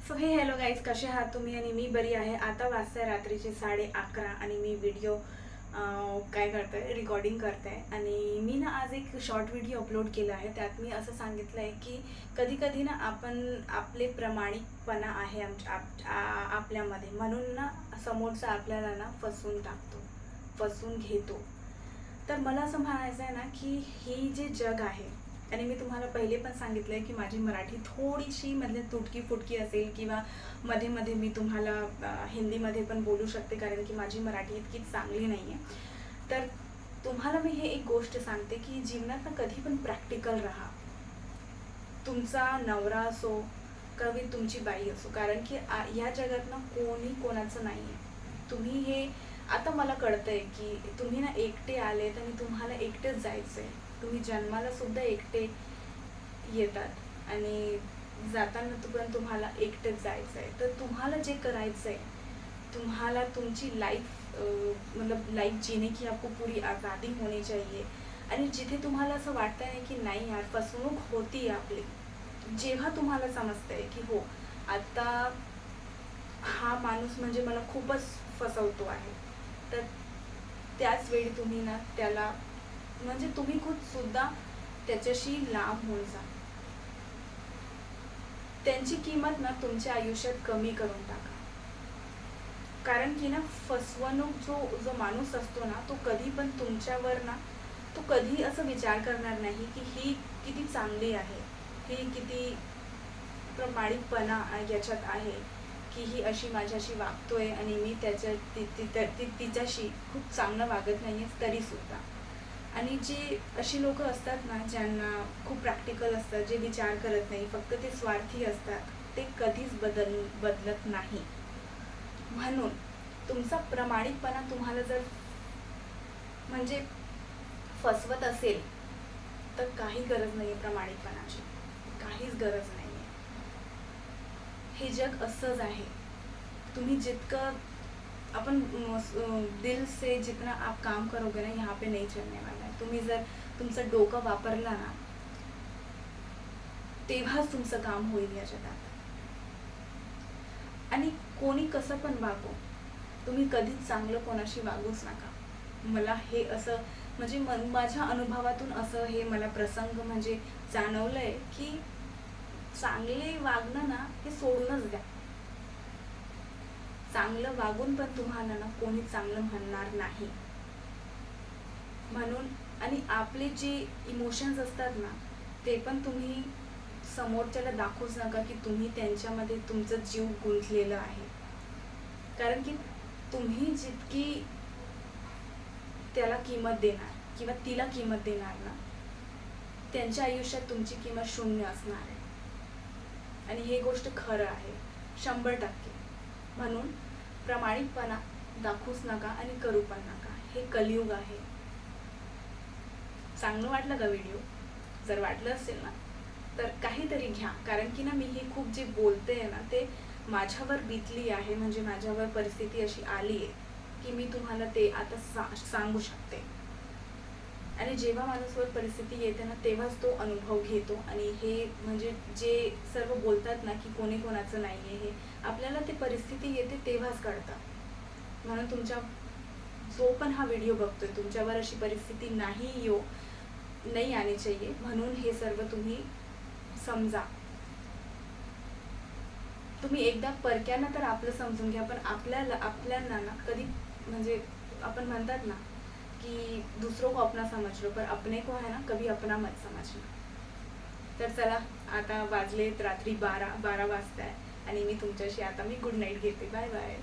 So हे hello guys, कसे आहात तुम्ही? आणि मी बरी आहे. आता वाजता रात्रीचे 11:30 आणि मी व्हिडिओ काय करते, रेकॉर्डिंग करते. आणि मी ना आज एक शॉर्ट व्हिडिओ अपलोड केला आहे. त्यात मी असं सांगितलं आहे की कधी कधी ना आपण आपले प्रामाणिकपणा आहे आपल्यामध्ये, म्हणून ना समोरचा आपल्याला ना फसवून टाकतो, फसवून घेतो. तर मला असं म्हणायचं आहे ना की ही जे जग आहे, आणि मी तुम्हाला पहिले पण सांगितलं आहे की माझी मराठी थोडीशी म्हणजे तुटकी फुटकी असेल, किंवा मध्ये मध्ये मी तुम्हाला हिंदीमध्ये पण बोलू शकते, कारण की माझी मराठी इतकी चांगली नाही आहे. तर तुम्हाला मी हे एक गोष्ट सांगते की जीवनात ना कधी पण प्रॅक्टिकल राहा. तुमचा नवरा असो कधी तुमची बाई असो, कारण की ह्या जगात ना कोणी कोणाचं नाही आहे. तुम्ही हे आता मला कळतंय की तुम्ही ना एकटे आलेत आणि तुम्हाला एकटेच जायचं आहे. तुम्ही जन्माला सुद्धा एकटे येतात आणि जाताना पण तुम्हाला एकटेच जायचं आहे. तर तुम्हाला जे करायचं आहे, तुम्हाला तुमची लाईफ मतलब लाईफ जीने की आपको पूरी आज़ादी होनी चाहिए. आणि जिथे तुम्हाला असं वाटतं नाही की नाही यार फसवणूक होती आपली, जेव्हा तुम्हाला समजतंय की हो आता हा माणूस म्हणजे मला खूपच फसवतो आहे, तर त्याच वेळी तुम्ही ना त्याला म्हणजे तुम्ही खुद सुद्धा त्याच्याशी लांब होऊन जा. त्यांची किंमत ना तुमच्या आयुष्यात कमी करून टाका. कारण की ना फसवणूक जो माणूस असतो ना, तो कधी पण तुमच्यावर ना, तो कधी असं विचार करणार नाही की ही किती चांगली आहे, ही किती प्रामाणिकपणा याच्यात आहे, की ही अशी माझ्याशी वागतोय आणि मी तिच्याशी खूप चांगलं वागत नाही आहे तरीसुद्धा. आणि जे अशी लोक असतात ना, ज्यांना खूप प्रॅक्टिकल असतात, जे विचार करत नाही, फक्त ते स्वार्थी असतात, ते कधीच बदलत नाही. म्हणून तुमचा प्रामाणिकपणा तुम्हाला जर म्हणजे फसवत असेल, तर काही गरज नाही आहे प्रामाणिकपणाची, काहीच गरज नाही आहे. हे जग असंच आहे. तुम्ही जितकं अपन दिल से जितना आप काम करोगे ना, यहाँ पे नहीं चलने वाला है. तुम्ही जर तुमचं डोकं वापरला ना, तेव्हाच तुमचं काम होईल या जगात. आणि कोणी कसं पण वागो, तुम्ही कधीच चांगलं कोणाशी वागूच नका. मला हे असं म्हणजे माझ्या अनुभवातून असं हे मला प्रसंग म्हणजे जाणवलंय की चांगले वागणं ना हे सोडूनच द्या. चांगलं वागून पण तुम्हाला ना कोणी चांगलं म्हणणार नाही. म्हणून आणि आपले जे इमोशन्स असतात ना, ते पण तुम्ही समोरच्याला दाखवूच नका की तुम्ही त्यांच्यामध्ये तुमचं जीव गुंतलेलं आहे. कारण की तुम्ही जितकी त्याला किंमत देणार किंवा तिला किंमत देणार ना, त्यांच्या आयुष्यात तुमची किंमत शून्य असणार आहे. आणि हे गोष्ट खरं आहे 100%. म्हणून प्रामाणिकपणा दाखवूच नका आणि करू पण नका. हे कलियुग आहे. चांगलं वाटलं का व्हिडिओ? जर वाटलं असेल ना, तर काहीतरी घ्या. कारण की ना मी हे खूप जे बोलते ना, ते माझ्यावर बीतली आहे. म्हणजे माझ्यावर परिस्थिती अशी आली आहे की मी तुम्हाला ते आता सांगू शकते. आणि जेव्हा माणूसवर परिस्थिती येते ना, तेव्हाच तो अनुभव घेतो. आणि हे म्हणजे जे सर्व बोलतात ना की कोणी कोणाचं नाही आहे, हे आपल्याला ते परिस्थिती येते तेव्हाच कळतं. म्हणून तुमच्या जो पण हा व्हिडिओ बघतोय, तुमच्यावर अशी परिस्थिती नाही आनी चाहिए. म्हणून हे सर्व तुम्ही समजा. तुम्ही एकदा परक्यांना तर आपलं समजून घ्या, पण आपल्याला ना कधी म्हणजे आपण म्हणतात ना कि दूसरों को अपना समझ लो, पर अपने को है ना कभी अपना मत समझना. तर चला, आता वाजलेत रात्री 12 वाजता आहे आणि मी तुमच्याशी आता गुड नाईट घेते. Bye bye.